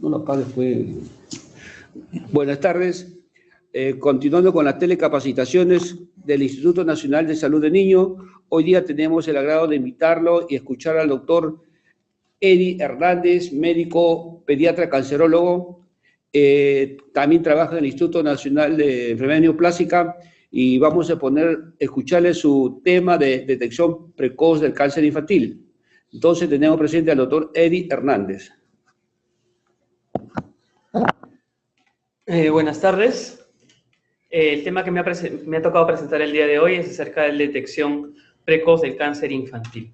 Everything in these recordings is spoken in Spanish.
No lo apagues, pues. Buenas tardes. Continuando con las telecapacitaciones del Instituto Nacional de Salud del Niño, hoy día tenemos el agrado de invitarlo y escuchar al doctor Eddie Hernández, médico pediatra cancerólogo. También trabaja en el Instituto Nacional de Enfermedad Neoplástica y vamos a escucharle su tema de detección precoz del cáncer infantil. Entonces tenemos presente al doctor Eddie Hernández. Buenas tardes. El tema que me ha tocado presentar el día de hoy es acerca de la detección precoz del cáncer infantil.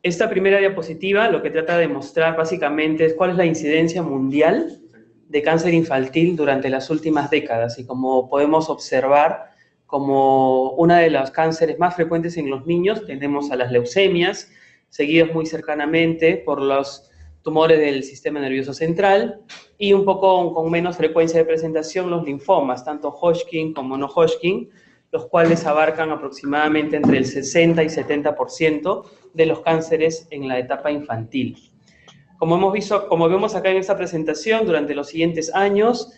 Esta primera diapositiva lo que trata de mostrar básicamente es cuál es la incidencia mundial de cáncer infantil durante las últimas décadas. Y como podemos observar, como una de los cánceres más frecuentes en los niños, tenemos a las leucemias, seguidos muy cercanamente por los tumores del sistema nervioso central, y un poco con menos frecuencia de presentación los linfomas, tanto Hodgkin como no Hodgkin, los cuales abarcan aproximadamente entre el 60 y 70% de los cánceres en la etapa infantil. Como vemos acá en esta presentación, durante los siguientes años,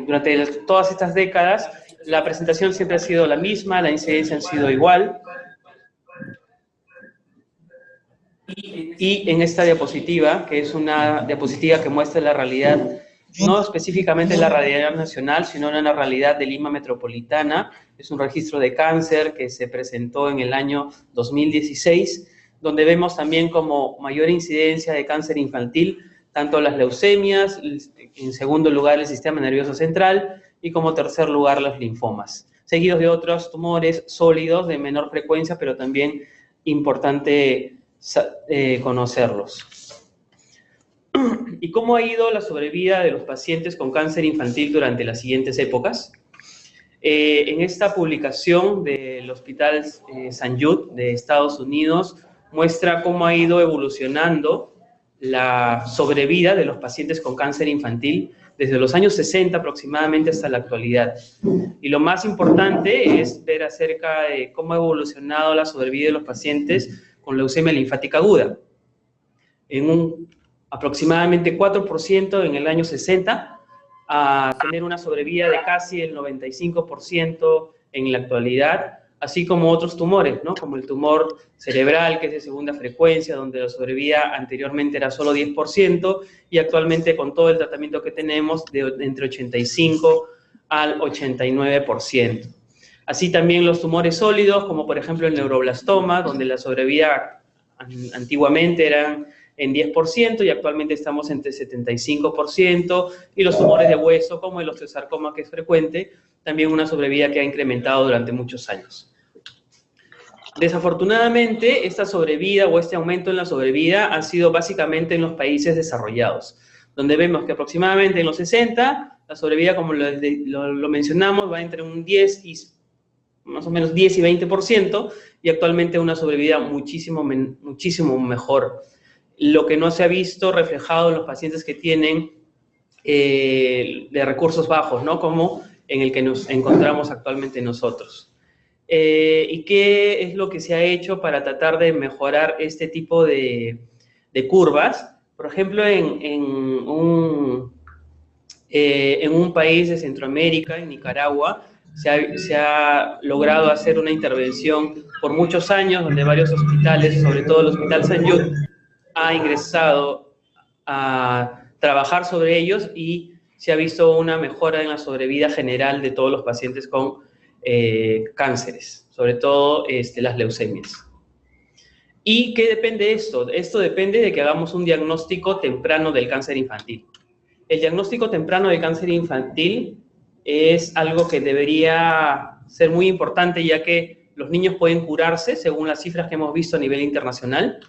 durante todas estas décadas, la presentación siempre ha sido la misma, la incidencia ha sido igual. Y en esta diapositiva, que es una diapositiva que muestra la realidad, no específicamente la realidad nacional, sino una realidad de Lima metropolitana, es un registro de cáncer que se presentó en el año 2016, donde vemos también como mayor incidencia de cáncer infantil, tanto las leucemias, en segundo lugar el sistema nervioso central, y como tercer lugar los linfomas, seguidos de otros tumores sólidos de menor frecuencia, pero también importante conocerlos. ¿Y cómo ha ido la sobrevida de los pacientes con cáncer infantil durante las siguientes épocas? En esta publicación del Hospital St. Jude de Estados Unidos muestra cómo ha ido evolucionando la sobrevida de los pacientes con cáncer infantil desde los años 60 aproximadamente hasta la actualidad. Y lo más importante es ver acerca de cómo ha evolucionado la sobrevida de los pacientes con leucemia linfática aguda. En un aproximadamente 4% en el año 60, a tener una sobrevida de casi el 95% en la actualidad, así como otros tumores, ¿no? Como el tumor cerebral, que es de segunda frecuencia, donde la sobrevida anteriormente era solo 10%, y actualmente con todo el tratamiento que tenemos, de entre 85 al 89%. Así también los tumores sólidos, como por ejemplo el neuroblastoma, donde la sobrevida antiguamente eran en 10% y actualmente estamos entre 75%, y los tumores de hueso, como el osteosarcoma, que es frecuente, también una sobrevida que ha incrementado durante muchos años. Desafortunadamente, esta sobrevida o este aumento en la sobrevida ha sido básicamente en los países desarrollados, donde vemos que aproximadamente en los 60, la sobrevida, como lo mencionamos, va entre un 10 y más o menos 10 y 20%, y actualmente una sobrevida muchísimo mejor. Lo que no se ha visto reflejado en los pacientes que tienen de recursos bajos, ¿no? Como en el que nos encontramos actualmente nosotros. ¿Y qué es lo que se ha hecho para tratar de mejorar este tipo de curvas? Por ejemplo, en un país de Centroamérica, en Nicaragua, se ha logrado hacer una intervención por muchos años, donde varios hospitales, sobre todo el Hospital St. Jude, ha ingresado a trabajar sobre ellos, y se ha visto una mejora en la sobrevida general de todos los pacientes con cánceres, sobre todo las leucemias. ¿Y qué depende de esto? Esto depende de que hagamos un diagnóstico temprano del cáncer infantil. El diagnóstico temprano del cáncer infantil es algo que debería ser muy importante, ya que los niños pueden curarse según las cifras que hemos visto a nivel internacional,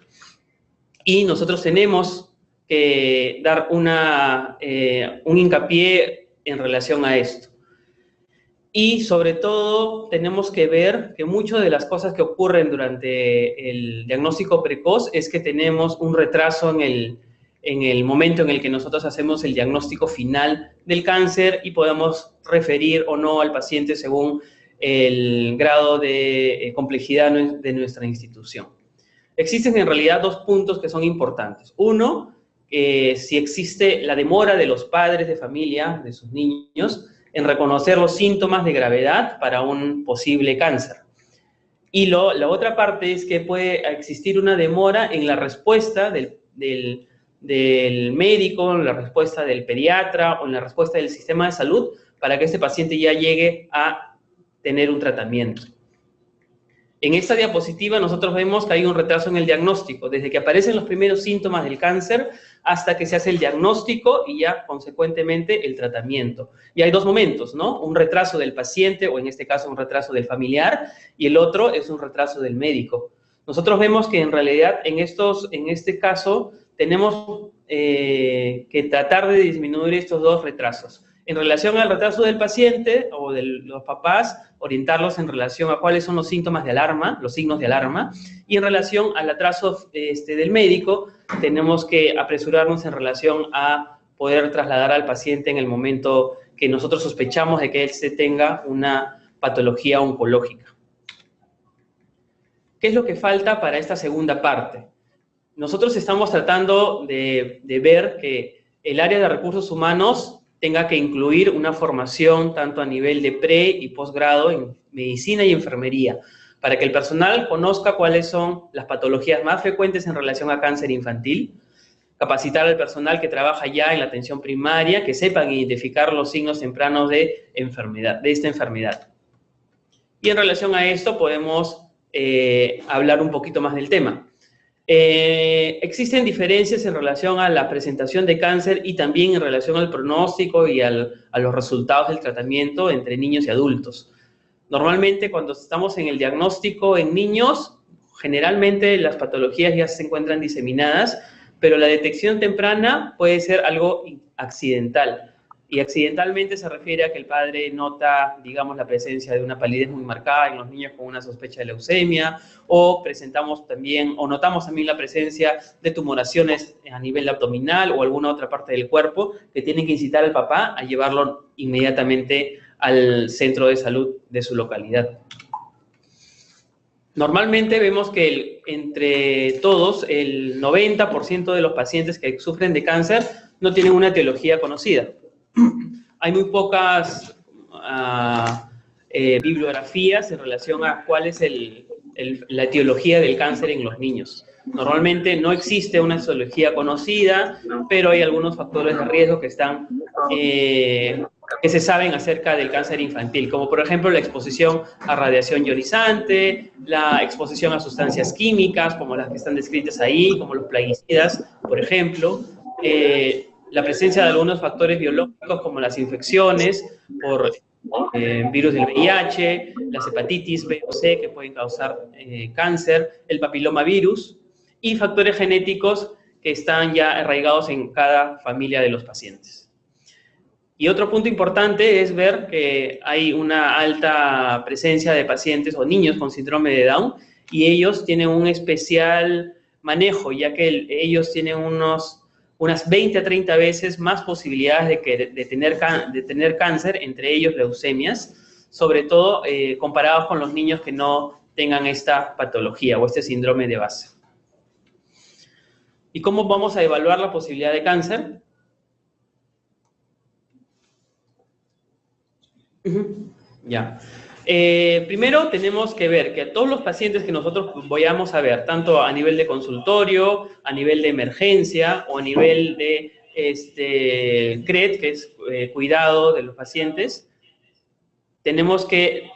y nosotros tenemos que dar un hincapié en relación a esto. Y sobre todo tenemos que ver que muchas de las cosas que ocurren durante el diagnóstico precoz es que tenemos un retraso en el momento en el que nosotros hacemos el diagnóstico final del cáncer, y podemos referir o no al paciente según el grado de complejidad de nuestra institución. Existen en realidad dos puntos que son importantes. Uno, si existe la demora de los padres de familia, de sus niños, en reconocer los síntomas de gravedad para un posible cáncer. Y la otra parte es que puede existir una demora en la respuesta del médico, en la respuesta del pediatra o en la respuesta del sistema de salud para que este paciente ya llegue a tener un tratamiento. En esta diapositiva nosotros vemos que hay un retraso en el diagnóstico, desde que aparecen los primeros síntomas del cáncer hasta que se hace el diagnóstico y ya consecuentemente el tratamiento. Y hay dos momentos, ¿no? Un retraso del paciente, o en este caso un retraso del familiar, y el otro es un retraso del médico. Nosotros vemos que en realidad en este caso tenemos que tratar de disminuir estos dos retrasos. En relación al retraso del paciente o de los papás, orientarlos en relación a cuáles son los síntomas de alarma, los signos de alarma, y en relación al atraso del médico, tenemos que apresurarnos en relación a poder trasladar al paciente en el momento que nosotros sospechamos de que él se tenga una patología oncológica. ¿Qué es lo que falta para esta segunda parte? Nosotros estamos tratando de ver que el área de recursos humanos tenga que incluir una formación tanto a nivel de pre y posgrado en medicina y enfermería, para que el personal conozca cuáles son las patologías más frecuentes en relación a cáncer infantil, capacitar al personal que trabaja ya en la atención primaria, que sepan identificar los signos tempranos de esta enfermedad. Y en relación a esto podemos hablar un poquito más del tema. Existen diferencias en relación a la presentación de cáncer y también en relación al pronóstico y a los resultados del tratamiento entre niños y adultos. Normalmente cuando estamos en el diagnóstico en niños, generalmente las patologías ya se encuentran diseminadas, pero la detección temprana puede ser algo accidental. Y accidentalmente se refiere a que el padre nota, digamos, la presencia de una palidez muy marcada en los niños con una sospecha de leucemia, o notamos también la presencia de tumoraciones a nivel abdominal o alguna otra parte del cuerpo que tienen que incitar al papá a llevarlo inmediatamente al centro de salud de su localidad. Normalmente vemos que entre todos, el 90% de los pacientes que sufren de cáncer no tienen una etiología conocida. Hay muy pocas bibliografías en relación a cuál es la etiología del cáncer en los niños. Normalmente no existe una etiología conocida, pero hay algunos factores de riesgo que se saben acerca del cáncer infantil, como por ejemplo la exposición a radiación ionizante, la exposición a sustancias químicas, como las que están descritas ahí, como los plaguicidas, por ejemplo, la presencia de algunos factores biológicos como las infecciones por virus del VIH, las hepatitis B o C que pueden causar cáncer, el papilomavirus y factores genéticos que están ya arraigados en cada familia de los pacientes. Y otro punto importante es ver que hay una alta presencia de pacientes o niños con síndrome de Down y ellos tienen un especial manejo, ya que ellos tienen unas 20 a 30 veces más posibilidades de tener cáncer, entre ellos leucemias, sobre todo comparados con los niños que no tengan esta patología o este síndrome de base. ¿Y cómo vamos a evaluar la posibilidad de cáncer? Ya. Primero tenemos que ver que a todos los pacientes que nosotros vayamos a ver, tanto a nivel de consultorio, a nivel de emergencia o a nivel de CRED, que es cuidado de los pacientes, tenemos que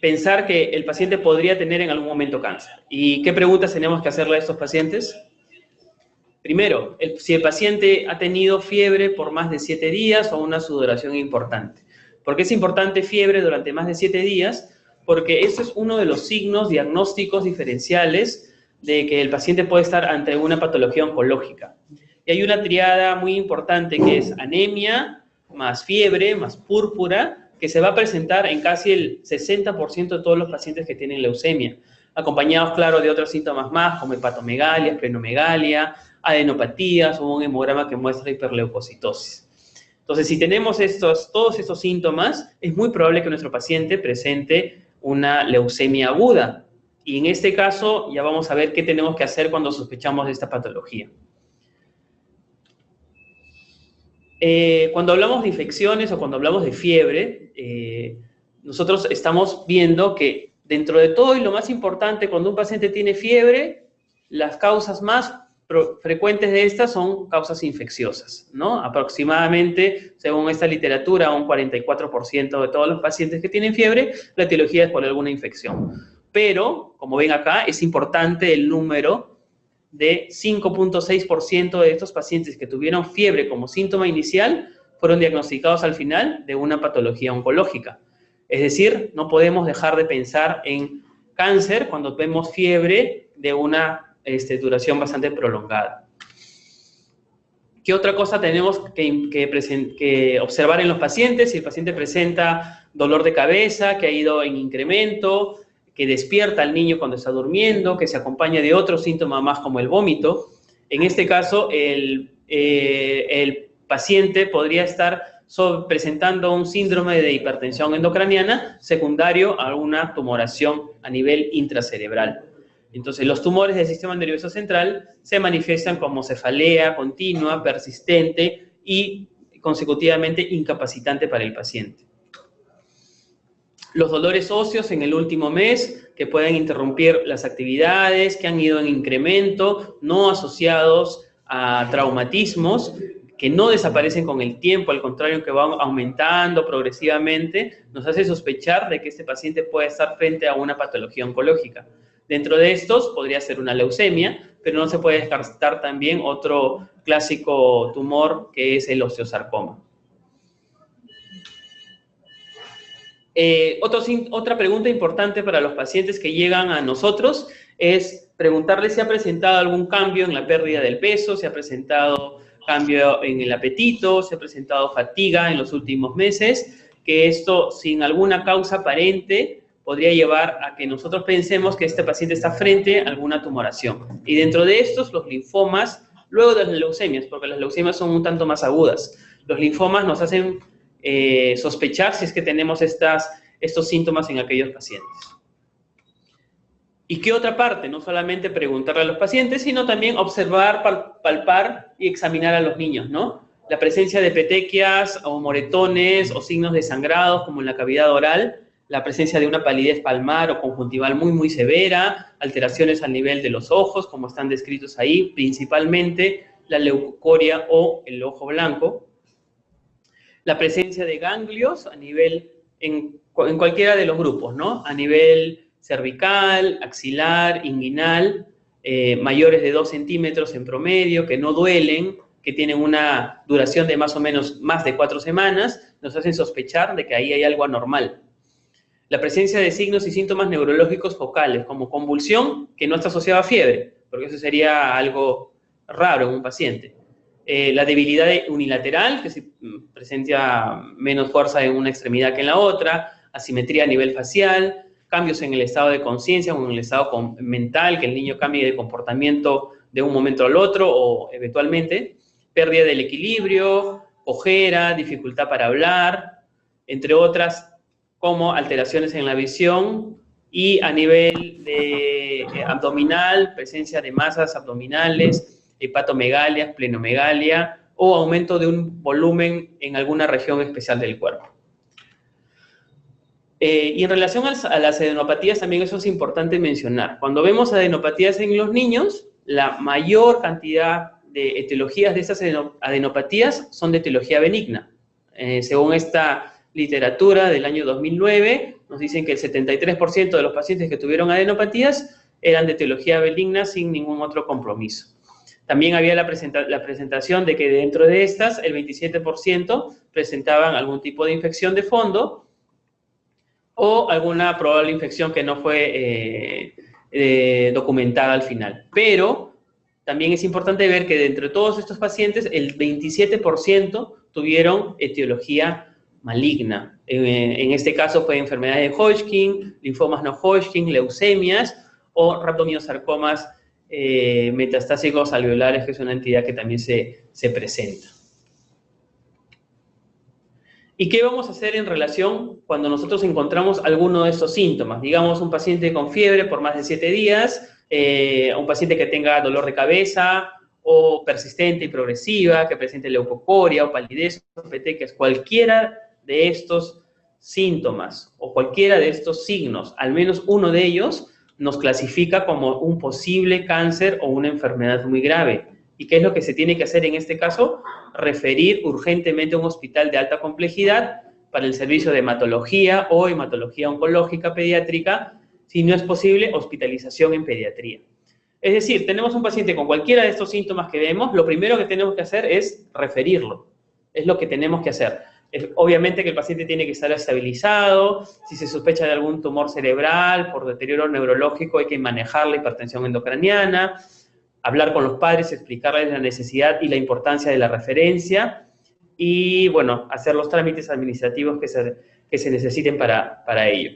pensar que el paciente podría tener en algún momento cáncer. ¿Y qué preguntas tenemos que hacerle a estos pacientes? Primero, si el paciente ha tenido fiebre por más de 7 días o una sudoración importante. ¿Por qué es importante fiebre durante más de 7 días? Porque eso es uno de los signos diagnósticos diferenciales de que el paciente puede estar ante una patología oncológica. Y hay una triada muy importante que es anemia, más fiebre, más púrpura, que se va a presentar en casi el 60% de todos los pacientes que tienen leucemia, acompañados, claro, de otros síntomas más, como hepatomegalia, esplenomegalia, adenopatías o un hemograma que muestra hiperleucocitosis. Entonces, si tenemos todos estos síntomas, es muy probable que nuestro paciente presente una leucemia aguda. Y en este caso ya vamos a ver qué tenemos que hacer cuando sospechamos de esta patología. Cuando hablamos de infecciones o cuando hablamos de fiebre, nosotros estamos viendo que dentro de todo y lo más importante, cuando un paciente tiene fiebre, las causas más frecuentes de estas son causas infecciosas, ¿no? Aproximadamente, según esta literatura, un 44% de todos los pacientes que tienen fiebre, la etiología es por alguna infección. Pero, como ven acá, es importante el número de 5.6% de estos pacientes que tuvieron fiebre como síntoma inicial fueron diagnosticados al final de una patología oncológica. Es decir, no podemos dejar de pensar en cáncer cuando vemos fiebre de una duración bastante prolongada. ¿Qué otra cosa tenemos que observar en los pacientes? Si el paciente presenta dolor de cabeza, que ha ido en incremento, que despierta al niño cuando está durmiendo, que se acompaña de otros síntomas más como el vómito. En este caso, el paciente podría estar presentando un síndrome de hipertensión endocraniana secundario a una tumoración a nivel intracerebral. Entonces, los tumores del sistema nervioso central se manifiestan como cefalea continua, persistente y consecutivamente incapacitante para el paciente. Los dolores óseos en el último mes, que pueden interrumpir las actividades, que han ido en incremento, no asociados a traumatismos, que no desaparecen con el tiempo, al contrario, que van aumentando progresivamente, nos hace sospechar de que este paciente puede estar frente a una patología oncológica. Dentro de estos podría ser una leucemia, pero no se puede descartar también otro clásico tumor que es el osteosarcoma. Otra pregunta importante para los pacientes que llegan a nosotros es preguntarles si ha presentado algún cambio en la pérdida del peso, si ha presentado cambio en el apetito, si ha presentado fatiga en los últimos meses, que esto sin alguna causa aparente podría llevar a que nosotros pensemos que este paciente está frente a alguna tumoración. Y dentro de estos, los linfomas, luego de las leucemias, porque las leucemias son un tanto más agudas, los linfomas nos hacen sospechar si es que tenemos estos síntomas en aquellos pacientes. ¿Y qué otra parte? No solamente preguntarle a los pacientes, sino también observar, palpar y examinar a los niños, ¿no? La presencia de petequias o moretones o signos de sangrados como en la cavidad oral, la presencia de una palidez palmar o conjuntival muy, muy severa, alteraciones al nivel de los ojos, como están descritos ahí, principalmente la leucocoria o el ojo blanco, la presencia de ganglios a nivel, en cualquiera de los grupos, ¿no? A nivel cervical, axilar, inguinal, mayores de 2 centímetros en promedio, que no duelen, que tienen una duración de más o menos más de 4 semanas, nos hacen sospechar de que ahí hay algo anormal. La presencia de signos y síntomas neurológicos focales, como convulsión, que no está asociada a fiebre, porque eso sería algo raro en un paciente. La debilidad unilateral, que se presenta menos fuerza en una extremidad que en la otra, asimetría a nivel facial, cambios en el estado de conciencia o en el estado mental, que el niño cambie de comportamiento de un momento al otro o eventualmente, pérdida del equilibrio, cojera, dificultad para hablar, entre otras, como alteraciones en la visión y a nivel de abdominal, presencia de masas abdominales, hepatomegalia, plenomegalia o aumento de un volumen en alguna región especial del cuerpo. Y en relación a las adenopatías, también eso es importante mencionar. Cuando vemos adenopatías en los niños, la mayor cantidad de etiologías de estas adenopatías son de etiología benigna. Según esta literatura del año 2009, nos dicen que el 73% de los pacientes que tuvieron adenopatías eran de etiología benigna sin ningún otro compromiso. También había la presentación de que dentro de estas, el 27% presentaban algún tipo de infección de fondo o alguna probable infección que no fue documentada al final. Pero también es importante ver que dentro de todos estos pacientes, el 27% tuvieron etiología maligna. En este caso fue enfermedad de Hodgkin, linfomas no Hodgkin, leucemias o rhabdomyosarcomas metastásicos alveolares, que es una entidad que también se presenta. ¿Y qué vamos a hacer en relación cuando nosotros encontramos alguno de estos síntomas? Digamos, un paciente con fiebre por más de 7 días, un paciente que tenga dolor de cabeza o persistente y progresiva, que presente leucocoria o palidez o petequias, cualquiera de estos síntomas o cualquiera de estos signos, al menos uno de ellos, nos clasifica como un posible cáncer o una enfermedad muy grave. ¿Y qué es lo que se tiene que hacer en este caso? Referir urgentemente a un hospital de alta complejidad para el servicio de hematología o hematología oncológica pediátrica, si no es posible, hospitalización en pediatría. Es decir, tenemos un paciente con cualquiera de estos síntomas que vemos, lo primero que tenemos que hacer es referirlo. Es lo que tenemos que hacer. Obviamente que el paciente tiene que estar estabilizado, si se sospecha de algún tumor cerebral, por deterioro neurológico hay que manejar la hipertensión endocraniana, hablar con los padres, explicarles la necesidad y la importancia de la referencia y, bueno, hacer los trámites administrativos que se necesiten para ello.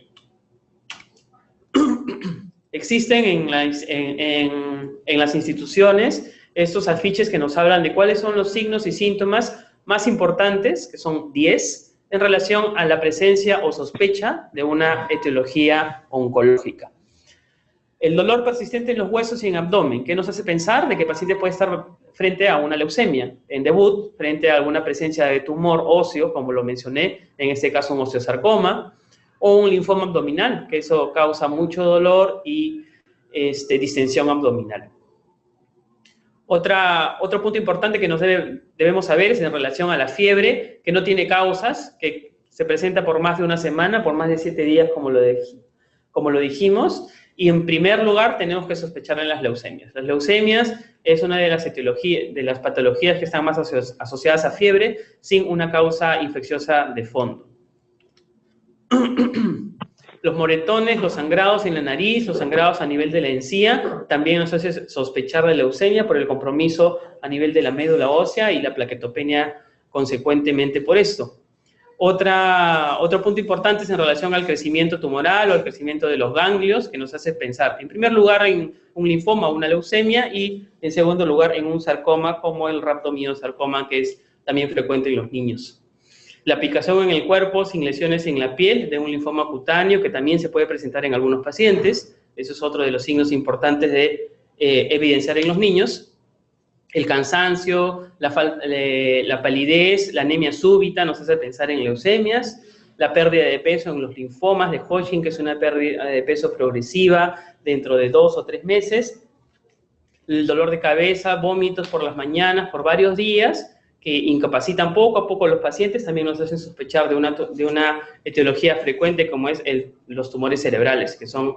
Existen en las instituciones estos afiches que nos hablan de cuáles son los signos y síntomas más importantes, que son 10, en relación a la presencia o sospecha de una etiología oncológica. El dolor persistente en los huesos y en abdomen, que nos hace pensar de que el paciente puede estar frente a una leucemia, en debut, frente a alguna presencia de tumor óseo, como lo mencioné, en este caso un osteosarcoma, o un linfoma abdominal, que eso causa mucho dolor y distensión abdominal. Otro punto importante que debemos saber es en relación a la fiebre, que no tiene causas, que se presenta por más de una semana, por más de 7 días, como lo dijimos. Y en primer lugar tenemos que sospechar en las leucemias. Las leucemias es una de las patologías que están más asociadas a fiebre sin una causa infecciosa de fondo. Los moretones, los sangrados en la nariz, los sangrados a nivel de la encía, también nos hace sospechar de leucemia por el compromiso a nivel de la médula ósea y la plaquetopenia consecuentemente por esto. Otro punto importante es en relación al crecimiento tumoral o al crecimiento de los ganglios, que nos hace pensar, en primer lugar, en un linfoma o una leucemia, y en segundo lugar, en un sarcoma como el rhabdomyosarcoma, que es también frecuente en los niños. La aplicación en el cuerpo sin lesiones en la piel de un linfoma cutáneo, que también se puede presentar en algunos pacientes. Eso es otro de los signos importantes de evidenciar en los niños. El cansancio, la palidez, la anemia súbita nos hace pensar en leucemias. La pérdida de peso en los linfomas de Hodgkin, que es una pérdida de peso progresiva dentro de 2 o 3 meses. El dolor de cabeza, vómitos por las mañanas, por varios días, que incapacitan poco a poco a los pacientes, también nos hacen sospechar de una etiología frecuente como es los tumores cerebrales, que son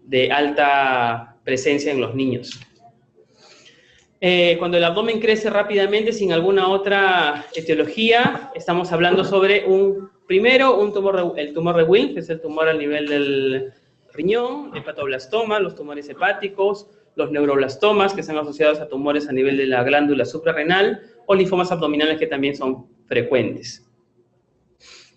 de alta presencia en los niños. Cuando el abdomen crece rápidamente sin alguna otra etiología, estamos hablando sobre el tumor de Wilms, que es el tumor al nivel del riñón, hepatoblastoma, los tumores hepáticos, los neuroblastomas, que están asociados a tumores a nivel de la glándula suprarrenal, o linfomas abdominales, que también son frecuentes.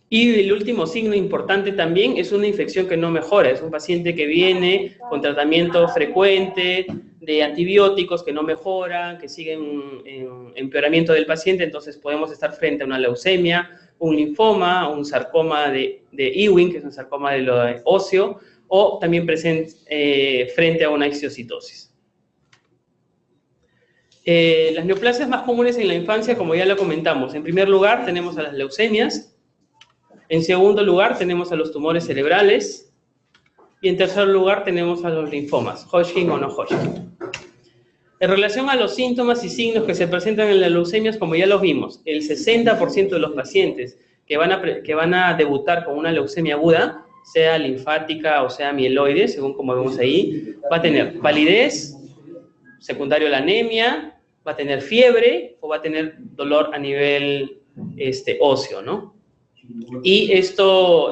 Y el último signo importante también es una infección que no mejora. Es un paciente que viene con tratamiento frecuente de antibióticos que no mejoran, que siguen en empeoramiento del paciente, entonces podemos estar frente a una leucemia, un linfoma, un sarcoma de Ewing, que es un sarcoma de lo óseo, o también frente a una histiocytosis. Las neoplasias más comunes en la infancia, como ya lo comentamos, en primer lugar tenemos a las leucemias, en segundo lugar tenemos a los tumores cerebrales, y en tercer lugar tenemos a los linfomas, Hodgkin o no Hodgkin. En relación a los síntomas y signos que se presentan en las leucemias, como ya los vimos, el 60% de los pacientes que van a debutar con una leucemia aguda, sea linfática o sea mieloide, según como vemos ahí, va a tener palidez, secundario a la anemia, va a tener fiebre o va a tener dolor a nivel óseo, ¿no? Y esto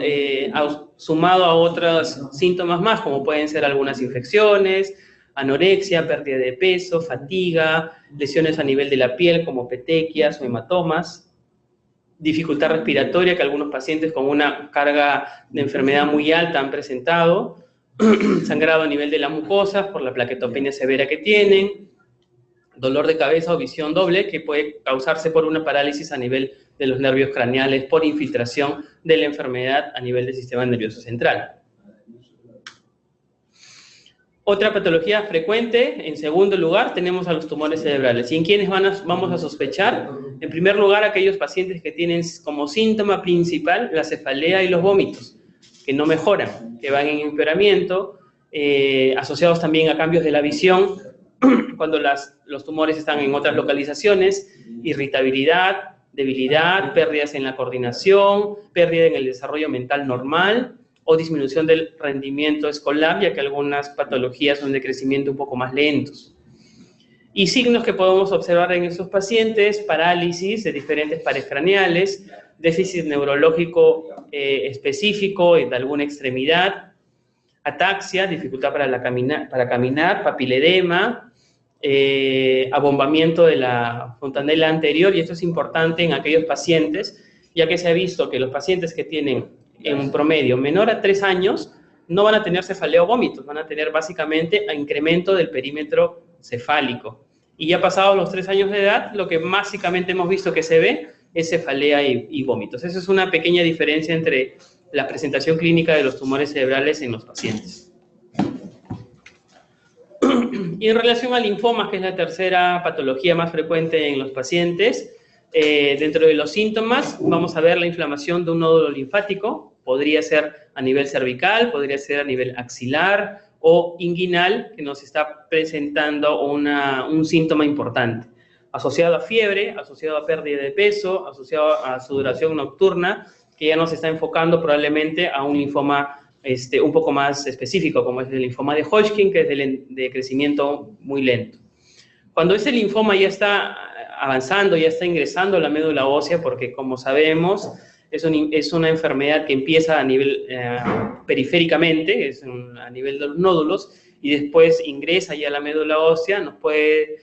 sumado a otros síntomas más, como pueden ser algunas infecciones, anorexia, pérdida de peso, fatiga, lesiones a nivel de la piel como petequias o hematomas, dificultad respiratoria que algunos pacientes con una carga de enfermedad muy alta han presentado, sangrado a nivel de las mucosas por la plaquetopenia severa que tienen, dolor de cabeza o visión doble, que puede causarse por una parálisis a nivel de los nervios craneales por infiltración de la enfermedad a nivel del sistema nervioso central. Otra patología frecuente, en segundo lugar, tenemos a los tumores cerebrales. ¿Y en quiénes vamos a sospechar? En primer lugar, aquellos pacientes que tienen como síntoma principal la cefalea y los vómitos, que no mejoran, que van en empeoramiento, asociados también a cambios de la visión, cuando los tumores están en otras localizaciones, irritabilidad, debilidad, pérdidas en la coordinación, pérdida en el desarrollo mental normal, o disminución del rendimiento escolar, ya que algunas patologías son de crecimiento un poco más lentos. Y signos que podemos observar en estos pacientes: parálisis de diferentes pares craneales, déficit neurológico específico de alguna extremidad, ataxia, dificultad para caminar, papiledema, abombamiento de la fontanela anterior, y esto es importante en aquellos pacientes, ya que se ha visto que los pacientes que tienen en un promedio menor a 3 años no van a tener cefalea o vómitos, van a tener básicamente incremento del perímetro cefálico. Y ya pasados los 3 años de edad, lo que básicamente hemos visto que se ve es cefalea y vómitos. Esa es una pequeña diferencia entre la presentación clínica de los tumores cerebrales en los pacientes. Y en relación al linfoma, que es la tercera patología más frecuente en los pacientes, dentro de los síntomas vamos a ver la inflamación de un nódulo linfático. Podría ser a nivel cervical, podría ser a nivel axilar o inguinal, que nos está presentando un síntoma importante, asociado a fiebre, asociado a pérdida de peso, asociado a sudoración nocturna, que ya nos está enfocando probablemente a un linfoma un poco más específico, como es el linfoma de Hodgkin, que es de crecimiento muy lento. Cuando ese linfoma ya está avanzando, ya está ingresando a la médula ósea, porque como sabemos, es una enfermedad que empieza a nivel periféricamente, a nivel de los nódulos, y después ingresa ya a la médula ósea, nos puede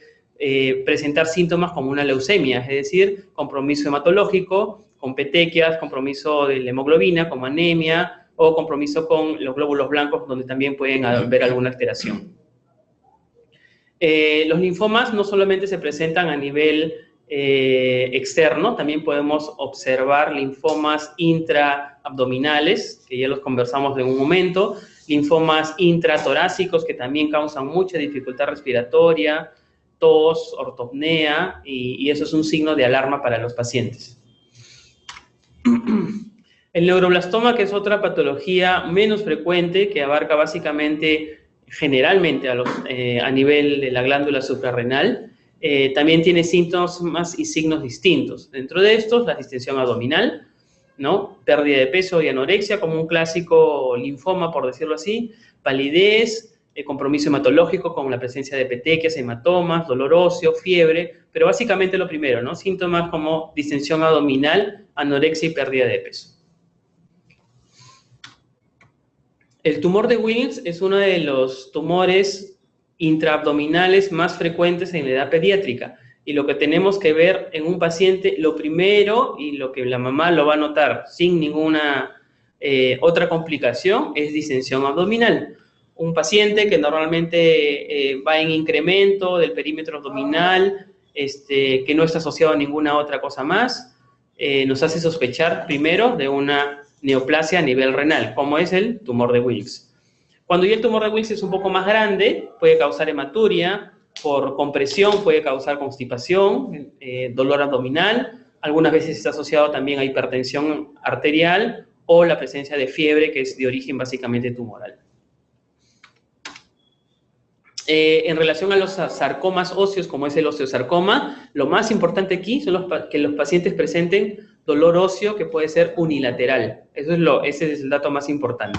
presentar síntomas como una leucemia, es decir, compromiso hematológico, con petequias, compromiso de la hemoglobina, como anemia, o compromiso con los glóbulos blancos, donde también pueden haber alguna alteración. Los linfomas no solamente se presentan a nivel externo, también podemos observar linfomas intraabdominales, que ya los conversamos en un momento, linfomas intratorácicos, que también causan mucha dificultad respiratoria, tos, ortopnea, y eso es un signo de alarma para los pacientes. El neuroblastoma, que es otra patología menos frecuente, que abarca básicamente, generalmente a nivel de la glándula suprarrenal, también tiene síntomas y signos distintos. Dentro de estos, la distensión abdominal, ¿no? Pérdida de peso y anorexia, como un clásico linfoma, por decirlo así, palidez, compromiso hematológico con la presencia de petequias, hematomas, dolor óseo, fiebre, pero básicamente lo primero, ¿no? Síntomas como distensión abdominal, anorexia y pérdida de peso. El tumor de Wilms es uno de los tumores intraabdominales más frecuentes en la edad pediátrica, y lo que tenemos que ver en un paciente, lo primero, y lo que la mamá lo va a notar sin ninguna otra complicación, es distensión abdominal. Un paciente que normalmente va en incremento del perímetro abdominal, que no está asociado a ninguna otra cosa más, nos hace sospechar primero de una neoplasia a nivel renal, como es el tumor de Wilms. Cuando ya el tumor de Wilms es un poco más grande, puede causar hematuria, por compresión puede causar constipación, dolor abdominal, algunas veces está asociado también a hipertensión arterial o la presencia de fiebre, que es de origen básicamente tumoral. En relación a los sarcomas óseos, como es el osteosarcoma, lo más importante aquí son que los pacientes presenten dolor óseo que puede ser unilateral. Ese es el dato más importante.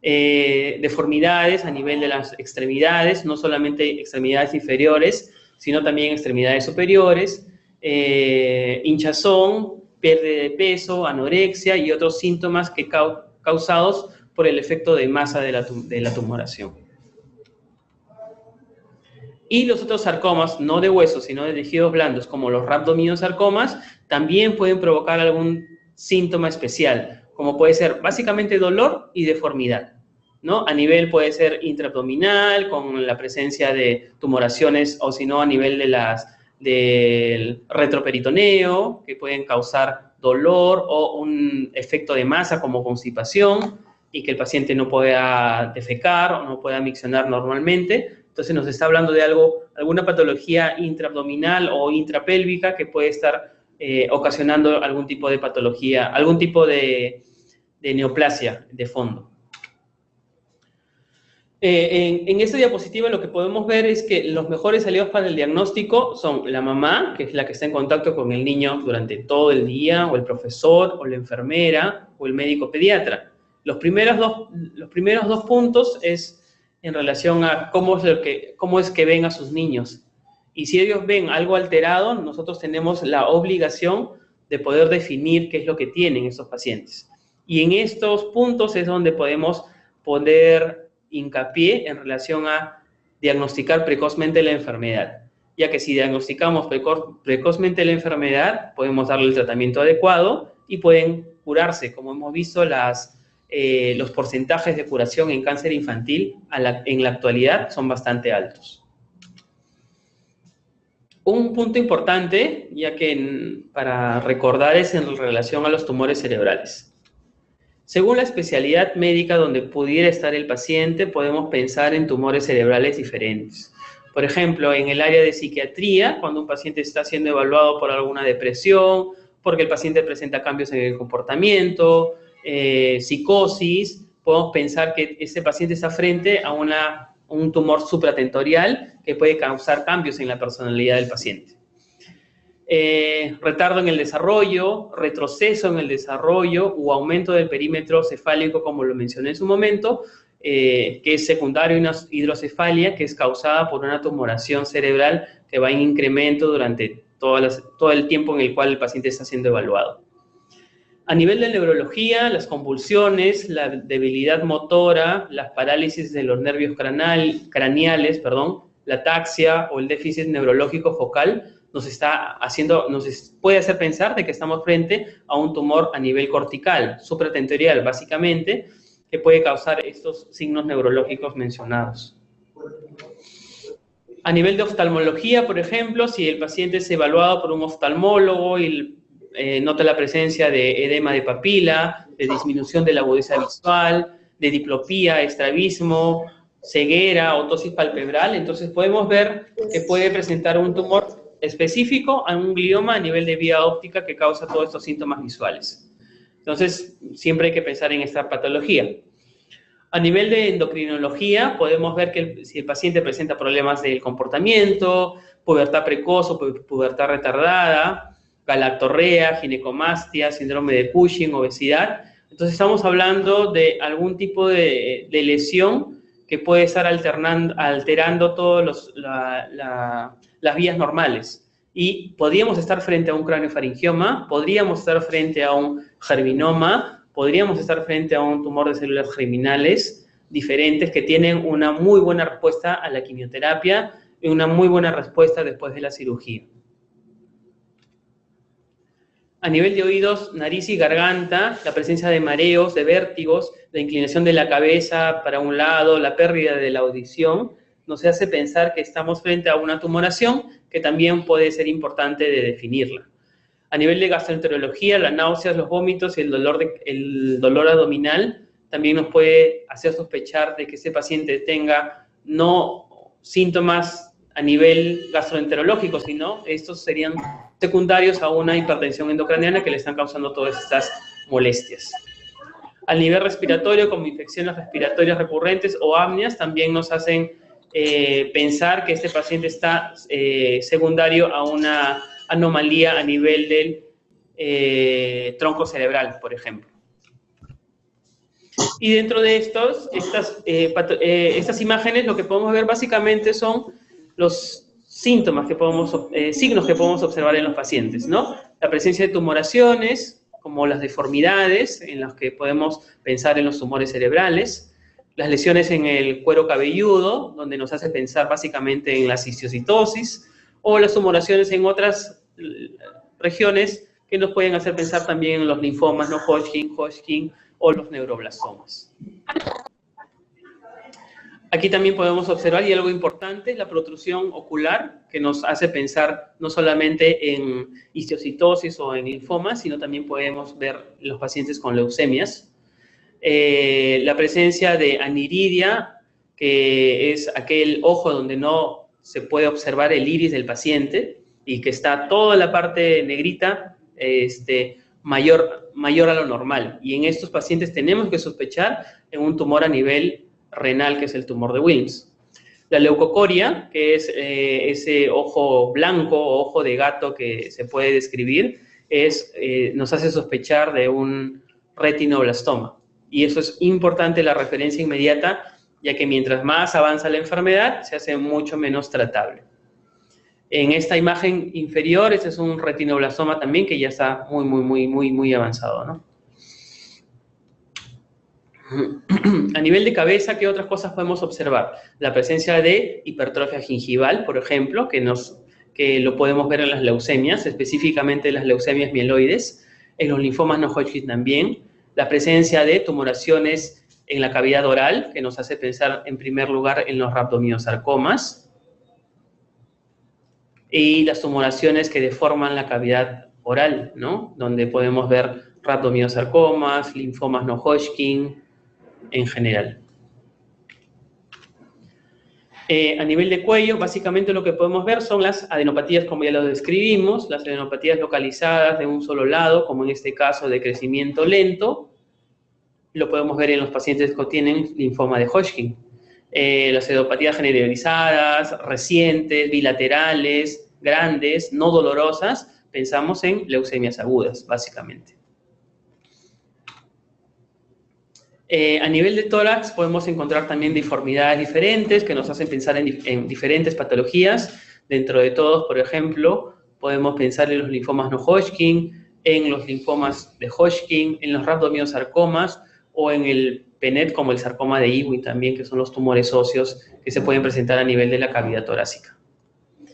Deformidades a nivel de las extremidades, no solamente extremidades inferiores, sino también extremidades superiores, hinchazón, pérdida de peso, anorexia y otros síntomas causados por el efecto de masa de la tumoración. Y los otros sarcomas, no de huesos, sino de tejidos blandos, como los rhabdomyosarcomas, también pueden provocar algún síntoma especial, como puede ser básicamente dolor y deformidad, ¿no? A nivel puede ser intraabdominal, con la presencia de tumoraciones, o si no, a nivel del retroperitoneo, que pueden causar dolor o un efecto de masa como constipación, y que el paciente no pueda defecar o no pueda miccionar normalmente. Entonces nos está hablando de alguna patología intraabdominal o intrapélvica que puede estar ocasionando algún tipo de patología, algún tipo de neoplasia de fondo. En esta diapositiva lo que podemos ver es que los mejores aliados para el diagnóstico son la mamá, que es la que está en contacto con el niño durante todo el día, o el profesor, o la enfermera, o el médico pediatra. Los primeros dos puntos es en relación a cómo es que ven a sus niños. Y si ellos ven algo alterado, nosotros tenemos la obligación de poder definir qué es lo que tienen estos pacientes. Y en estos puntos es donde podemos poner hincapié en relación a diagnosticar precozmente la enfermedad, ya que si diagnosticamos precozmente la enfermedad, podemos darle el tratamiento adecuado y pueden curarse. Como hemos visto, los porcentajes de curación en cáncer infantil en la actualidad son bastante altos. Un punto importante, ya que para recordar, es en relación a los tumores cerebrales. Según la especialidad médica donde pudiera estar el paciente, podemos pensar en tumores cerebrales diferentes. Por ejemplo, en el área de psiquiatría, cuando un paciente está siendo evaluado por alguna depresión, porque el paciente presenta cambios en el comportamiento, psicosis, podemos pensar que ese paciente está frente a un tumor supratentorial que puede causar cambios en la personalidad del paciente. Retardo en el desarrollo, retroceso en el desarrollo o aumento del perímetro cefálico, como lo mencioné en su momento, que es secundario a una hidrocefalia que es causada por una tumoración cerebral que va en incremento durante todo el tiempo en el cual el paciente está siendo evaluado. A nivel de neurología, las convulsiones, la debilidad motora, las parálisis de los nervios craneales, la ataxia o el déficit neurológico focal nos puede hacer pensar de que estamos frente a un tumor a nivel cortical, supratentorial básicamente, que puede causar estos signos neurológicos mencionados. A nivel de oftalmología, por ejemplo, si el paciente es evaluado por un oftalmólogo y nota la presencia de edema de papila, de disminución de la agudeza visual, de diplopía, estrabismo, ceguera o tosis palpebral, entonces podemos ver que puede presentar un tumor específico a un glioma a nivel de vía óptica que causa todos estos síntomas visuales. Entonces, siempre hay que pensar en esta patología. A nivel de endocrinología, podemos ver que si el paciente presenta problemas del comportamiento, pubertad precoz o pubertad retardada, galactorrea, ginecomastia, síndrome de Cushing, obesidad. Entonces estamos hablando de algún tipo de lesión que puede estar alterando todas las vías normales. Y podríamos estar frente a un craneofaringioma, podríamos estar frente a un germinoma, podríamos estar frente a un tumor de células germinales diferentes que tienen una muy buena respuesta a la quimioterapia y una muy buena respuesta después de la cirugía. A nivel de oídos, nariz y garganta, la presencia de mareos, de vértigos, la inclinación de la cabeza para un lado, la pérdida de la audición, nos hace pensar que estamos frente a una tumoración que también puede ser importante de definirla. A nivel de gastroenterología, las náuseas, los vómitos y el dolor abdominal también nos puede hacer sospechar de que ese paciente tenga no síntomas a nivel gastroenterológico, sino estos serían secundarios a una hipertensión endocraniana que le están causando todas estas molestias. A nivel respiratorio, como infecciones respiratorias recurrentes o apneas, también nos hacen pensar que este paciente está secundario a una anomalía a nivel del tronco cerebral, por ejemplo. Y dentro de estas imágenes, lo que podemos ver básicamente son los signos que podemos observar en los pacientes, ¿no? La presencia de tumoraciones, como las deformidades, en las que podemos pensar en los tumores cerebrales, las lesiones en el cuero cabelludo, donde nos hace pensar básicamente en la cistiocitosis, o las tumoraciones en otras regiones que nos pueden hacer pensar también en los linfomas, ¿no? Hodgkin o los neuroblastomas. Aquí también podemos observar, y algo importante, la protrusión ocular, que nos hace pensar no solamente en histiocytosis o en linfomas, sino también podemos ver los pacientes con leucemias. La presencia de aniridia, que es aquel ojo donde no se puede observar el iris del paciente y que está toda la parte negrita mayor a lo normal. Y en estos pacientes tenemos que sospechar en un tumor a nivel renal, que es el tumor de Wilms. La leucocoria, que es ese ojo blanco o ojo de gato que se puede describir, nos hace sospechar de un retinoblastoma. Y eso es importante, la referencia inmediata, ya que mientras más avanza la enfermedad, se hace mucho menos tratable. En esta imagen inferior, este es un retinoblastoma también que ya está muy avanzado, ¿no? A nivel de cabeza, ¿qué otras cosas podemos observar? La presencia de hipertrofia gingival, por ejemplo, que lo podemos ver en las leucemias, específicamente las leucemias mieloides, en los linfomas no Hodgkin también, la presencia de tumoraciones en la cavidad oral, que nos hace pensar en primer lugar en los rhabdomyosarcomas, y las tumoraciones que deforman la cavidad oral, ¿no? Donde podemos ver rhabdomyosarcomas, linfomas no Hodgkin, en general. A nivel de cuello, básicamente lo que podemos ver son las adenopatías, como ya lo describimos, las adenopatías localizadas de un solo lado, como en este caso de crecimiento lento. Lo podemos ver en los pacientes que tienen linfoma de Hodgkin. Las adenopatías generalizadas, recientes, bilaterales, grandes, no dolorosas, pensamos en leucemias agudas, básicamente. A nivel de tórax podemos encontrar también deformidades diferentes que nos hacen pensar en diferentes patologías. Dentro de todos, por ejemplo, podemos pensar en los linfomas no Hodgkin, en los linfomas de Hodgkin, en los rhabdomyosarcomas o en el PNET como el sarcoma de Ewing también, que son los tumores óseos que se pueden presentar a nivel de la cavidad torácica.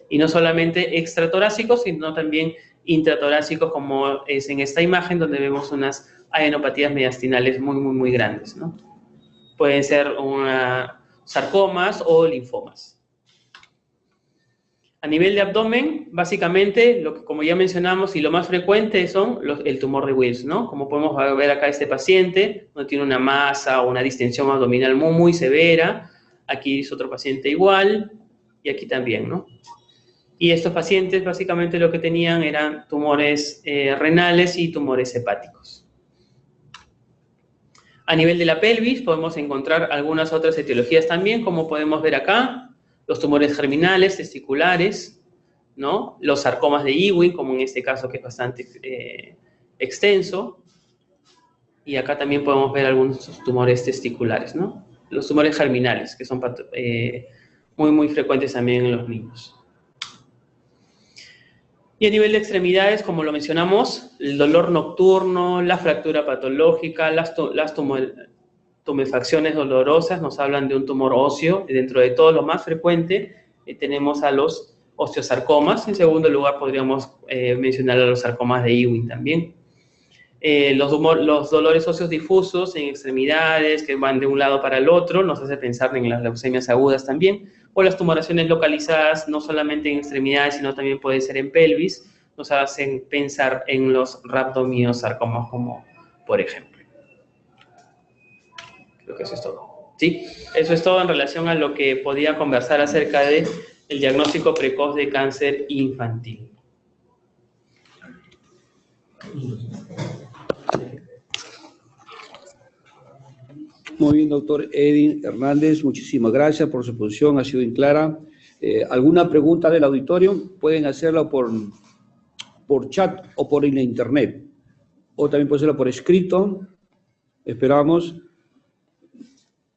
Y no solamente extratorácicos, sino también intratorácicos, como es en esta imagen donde vemos unas adenopatías mediastinales muy grandes, ¿no? Pueden ser sarcomas o linfomas. A nivel de abdomen, básicamente, como ya mencionamos, y lo más frecuente son el tumor de Wilms, ¿no? Como podemos ver acá este paciente, no tiene una masa o una distensión abdominal muy severa. Aquí es otro paciente igual, y aquí también, ¿no? Y estos pacientes, básicamente, lo que tenían eran tumores renales y tumores hepáticos. A nivel de la pelvis podemos encontrar algunas otras etiologías también, como podemos ver acá, los tumores germinales, testiculares, ¿no? Los sarcomas de Ewing, como en este caso que es bastante extenso, y acá también podemos ver algunos tumores testiculares, ¿no? Los tumores germinales, que son muy frecuentes también en los niños. Y a nivel de extremidades, como lo mencionamos, el dolor nocturno, la fractura patológica, las tumefacciones dolorosas nos hablan de un tumor óseo. Y dentro de todo lo más frecuente tenemos a los osteosarcomas. En segundo lugar podríamos mencionar a los sarcomas de Ewing también. Los dolores óseos difusos en extremidades que van de un lado para el otro nos hace pensar en las leucemias agudas también. O las tumoraciones localizadas, no solamente en extremidades, sino también puede ser en pelvis, nos hacen pensar en los rhabdomyosarcomas, como por ejemplo. Creo que eso es todo. ¿Sí? Eso es todo en relación a lo que podía conversar acerca del diagnóstico precoz de cáncer infantil. Muy bien, doctor Edwin Hernández, muchísimas gracias por su exposición, ha sido bien clara. ¿Alguna pregunta del auditorio? Pueden hacerla por chat o por la internet, o también pueden hacerlo por escrito. Esperamos.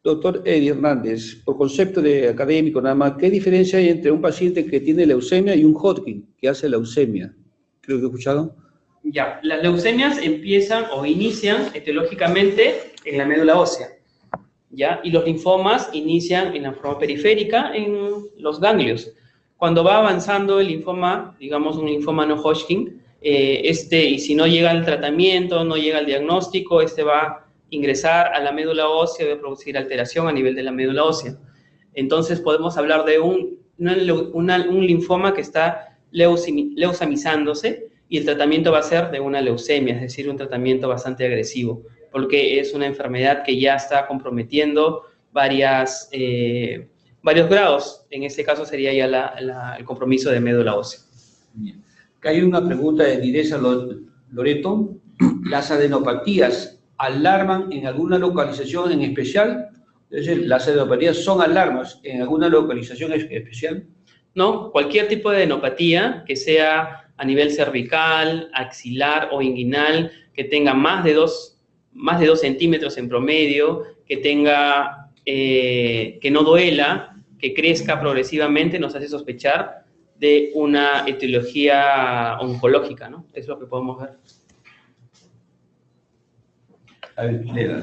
Doctor Edwin Hernández, por concepto de académico nada más, ¿qué diferencia hay entre un paciente que tiene leucemia y un Hodgkin que hace leucemia? Creo que he escuchado. Ya, las leucemias empiezan o inician etiológicamente en la médula ósea. ¿Ya? Y los linfomas inician en la forma periférica, en los ganglios. Cuando va avanzando el linfoma, digamos un linfoma no Hodgkin, y si no llega al tratamiento, no llega al diagnóstico, va a ingresar a la médula ósea y va a producir alteración a nivel de la médula ósea. Entonces podemos hablar de un linfoma que está leucemizándose, y el tratamiento va a ser de una leucemia, es decir, un tratamiento bastante agresivo, porque es una enfermedad que ya está comprometiendo varios grados. En este caso sería ya el compromiso de médula ósea. Bien. Acá hay una pregunta de Diresa Loreto. ¿Las adenopatías alarman en alguna localización en especial? Es decir, ¿las adenopatías son alarmas en alguna localización especial? No, cualquier tipo de adenopatía que sea a nivel cervical, axilar o inguinal, que tenga más de 2 centímetros en promedio, que tenga, que no duela, que crezca progresivamente, nos hace sospechar de una etiología oncológica, ¿no? Es lo que podemos ver.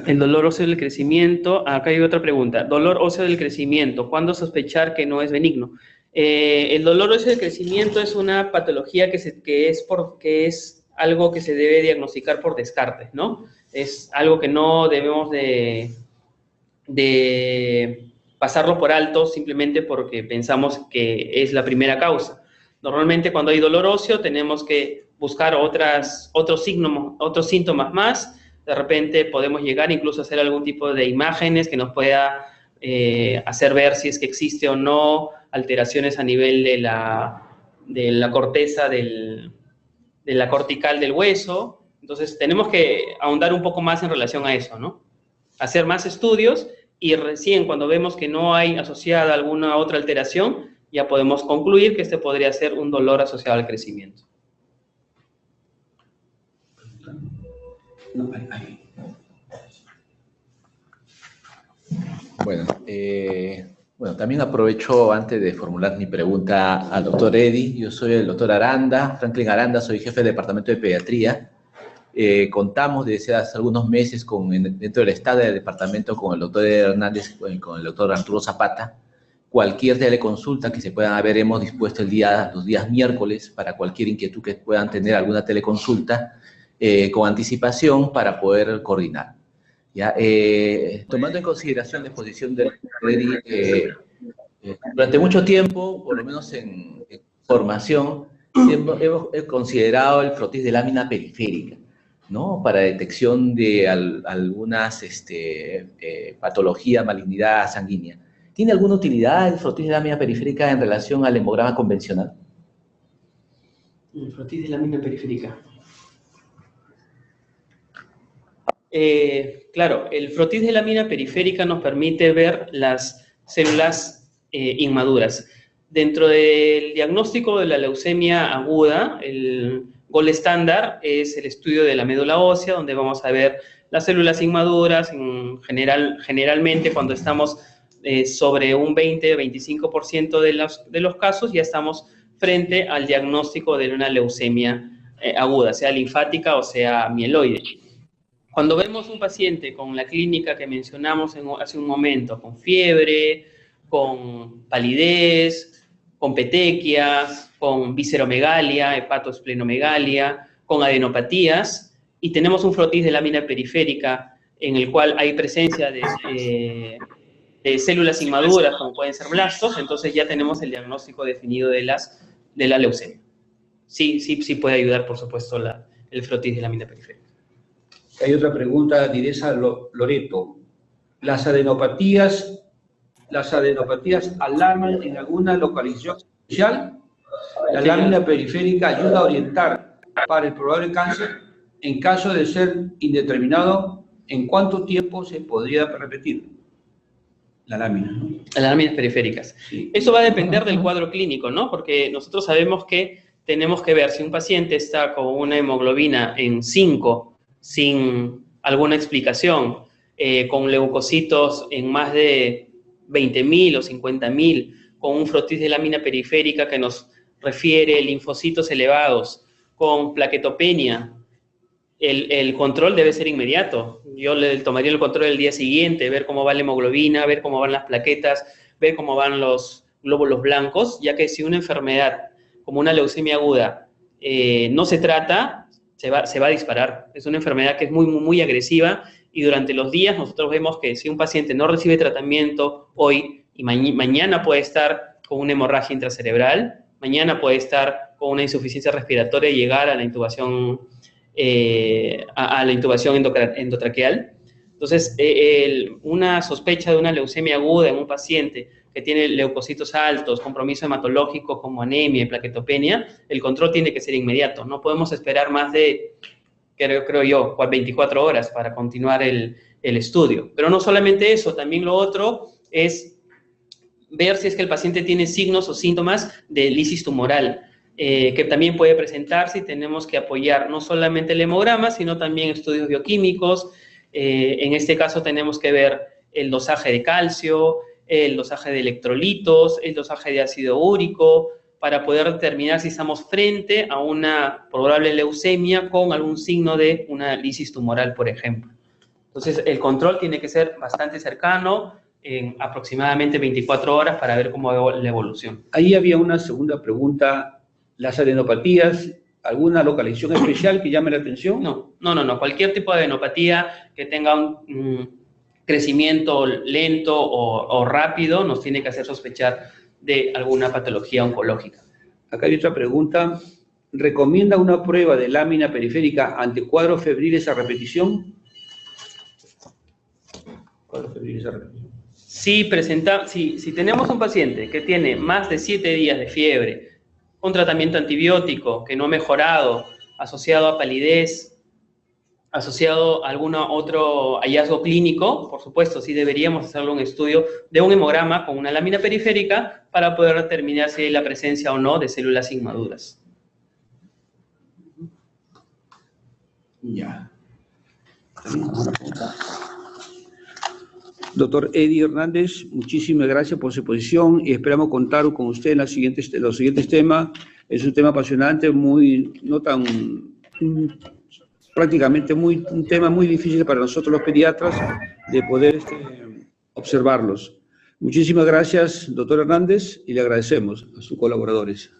El dolor óseo del crecimiento, acá hay otra pregunta. Dolor óseo del crecimiento, ¿cuándo sospechar que no es benigno? El dolor óseo del crecimiento es una patología que es algo que se debe diagnosticar por descarte, ¿no? Es algo que no debemos de pasarlo por alto simplemente porque pensamos que es la primera causa. Normalmente cuando hay dolor óseo tenemos que buscar otros síntomas más. De repente podemos llegar incluso a hacer algún tipo de imágenes que nos pueda hacer ver si es que existe o no alteraciones a nivel de la corteza de la cortical del hueso. Entonces tenemos que ahondar un poco más en relación a eso, ¿no? Hacer más estudios, y recién cuando vemos que no hay asociada alguna otra alteración, ya podemos concluir que este podría ser un dolor asociado al crecimiento. Bueno, también aprovecho antes de formular mi pregunta al doctor Eddy. Yo soy el doctor Aranda, Franklin Aranda, soy jefe del departamento de pediatría. Contamos desde hace algunos meses dentro del estado del departamento con el doctor Hernández, con el doctor Arturo Zapata. Cualquier teleconsulta que se puedan haber, hemos dispuesto los días miércoles para cualquier inquietud que puedan tener, alguna teleconsulta, con anticipación para poder coordinar. ¿Ya? Tomando en consideración la exposición del Eddy, durante mucho tiempo, por lo menos en formación, hemos considerado el frotis de lámina periférica, ¿no? Para detección de algunas patologías, malignidad sanguínea. ¿Tiene alguna utilidad el frotis de lámina periférica en relación al hemograma convencional? El frotis de lámina periférica. Claro, el frotis de lámina periférica nos permite ver las células inmaduras. Dentro del diagnóstico de la leucemia aguda, el gold estándar es el estudio de la médula ósea, donde vamos a ver las células inmaduras. Generalmente cuando estamos sobre un 20-25% de los casos, ya estamos frente al diagnóstico de una leucemia aguda, sea linfática o sea mieloide. Cuando vemos un paciente con la clínica que mencionamos hace un momento, con fiebre, con palidez, con petequias, con visceromegalia, hepatosplenomegalia, con adenopatías, y tenemos un frotis de lámina periférica en el cual hay presencia de células inmaduras, como pueden ser blastos, entonces ya tenemos el diagnóstico definido de la leucemia. Sí puede ayudar, por supuesto, el frotis de lámina periférica. Hay otra pregunta, Diresa Loreto. ¿Las adenopatías alarman en alguna localización especial? ¿La lámina periférica ayuda a orientar para el probable cáncer? En caso de ser indeterminado, ¿en cuánto tiempo se podría repetir la lámina, ¿no? Las láminas periféricas. Sí. Eso va a depender del cuadro clínico, ¿no? Porque nosotros sabemos que tenemos que ver si un paciente está con una hemoglobina en 5, sin alguna explicación, con leucocitos en más de 20.000 o 50.000, con un frotis de lámina periférica que nos refiere linfocitos elevados, con plaquetopenia. El control debe ser inmediato. Yo le tomaría el control el día siguiente, ver cómo va la hemoglobina, ver cómo van las plaquetas, ver cómo van los glóbulos blancos, ya que si una enfermedad como una leucemia aguda no se trata, se va a disparar. Es una enfermedad que es muy, muy, muy agresiva, y durante los días nosotros vemos que si un paciente no recibe tratamiento hoy, y mañana puede estar con una hemorragia intracerebral, mañana puede estar con una insuficiencia respiratoria y llegar a la intubación, endotraqueal. Entonces, una sospecha de una leucemia aguda en un paciente que tiene leucocitos altos, compromiso hematológico como anemia y plaquetopenia, el control tiene que ser inmediato. No podemos esperar más de, creo yo, 24 horas para continuar el estudio. Pero no solamente eso, también lo otro es ver si es que el paciente tiene signos o síntomas de lisis tumoral, que también puede presentarse y tenemos que apoyar no solamente el hemograma, sino también estudios bioquímicos. En este caso tenemos que ver el dosaje de calcio, el dosaje de electrolitos, el dosaje de ácido úrico, para poder determinar si estamos frente a una probable leucemia con algún signo de una lisis tumoral, por ejemplo. Entonces, el control tiene que ser bastante cercano, en aproximadamente 24 horas, para ver cómo va la evolución. Ahí había una segunda pregunta. ¿Las adenopatías, alguna localización especial que llame la atención? No. Cualquier tipo de adenopatía que tenga un crecimiento lento o rápido nos tiene que hacer sospechar de alguna patología oncológica. Acá hay otra pregunta. ¿Recomienda una prueba de lámina periférica ante cuadros febriles a repetición? Cuadros febriles a repetición. Si tenemos un paciente que tiene más de 7 días de fiebre, un tratamiento antibiótico que no ha mejorado, asociado a palidez, asociado a algún otro hallazgo clínico, por supuesto, sí deberíamos hacerle un estudio de un hemograma con una lámina periférica para poder determinar si hay la presencia o no de células inmaduras. Ya. Doctor Eddie Hernández, muchísimas gracias por su exposición y esperamos contar con usted en los siguientes temas. Es un tema apasionante, prácticamente un tema muy difícil para nosotros los pediatras de poder observarlos. Muchísimas gracias, doctor Hernández, y le agradecemos a sus colaboradores.